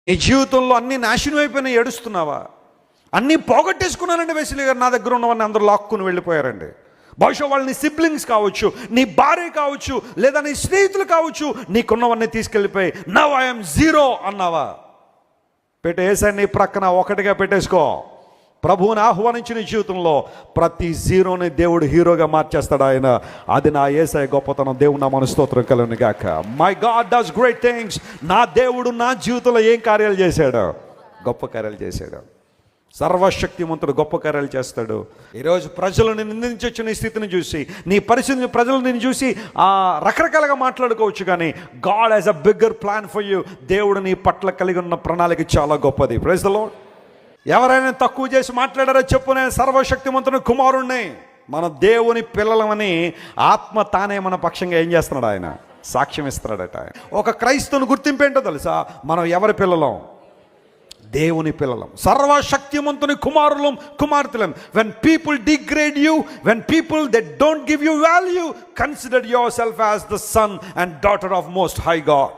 నీ జీవితంలో అన్నీ నాశనం అయిపోయినాయి, ఏడుస్తున్నావా? అన్నీ పోగొట్టేసుకున్నానండి వెస్లీ గారు, నా దగ్గర ఉన్నవన్నీ అందరూ లాక్కుని వెళ్ళిపోయారండి. బహుశా వాళ్ళు నీ సిబ్లింగ్స్ కావచ్చు, నీ భార్య కావచ్చు, లేదా నీ స్నేహితులు కావచ్చు, నీకున్నవన్నీ తీసుకెళ్ళిపోయి నౌ ఐఎమ్ జీరో అన్నావా? పెట్టేసాన్ని నీ ప్రక్కన ఒకటిగా పెట్టేసుకో. ప్రభువుని ఆహ్వానించిన జీవితంలో ప్రతి జీరోని దేవుడు హీరోగా మార్చేస్తాడు ఆయన. అది నా యేసయ్య గొప్పతనం. దేవుడు నా మనస్తోత్రం కలుగును గాక. My God does great things. నా దేవుడు నా జీవితంలో ఏం కార్యాలు చేశాడు? గొప్ప కార్యాలు చేశాడు. సర్వశక్తిమంతుడు గొప్ప కార్యాలు చేస్తాడు. ఈరోజు ప్రజలను నిందించవచ్చు, నీ స్థితిని చూసి, నీ పరిస్థితిని ప్రజలు నిన్ను చూసి రకరకాలుగా మాట్లాడుకోవచ్చు, కానీ God has a bigger plan for you. దేవుడు నీ పట్ల కలిగి ఉన్న ప్రణాళిక చాలా గొప్పది. Praise the Lord. ఎవరైనా తక్కువ చేసి మాట్లాడారో చెప్పు, నేను సర్వశక్తిమంతుని కుమారుణ్ణి. మన దేవుని పిల్లలమని ఆత్మ తానే మన పక్షంగా ఏం చేస్తున్నాడు? ఆయన సాక్ష్యం ఇస్తున్నాడట. ఒక క్రైస్తవుని గుర్తింపు ఏంటో తెలుసా? మనం ఎవరి పిల్లలం? దేవుని పిల్లలం, సర్వశక్తిమంతుని కుమారులం, కుమార్తెలం. when people degrade you, when people that don't give you value, consider yourself as the son and daughter of most high God.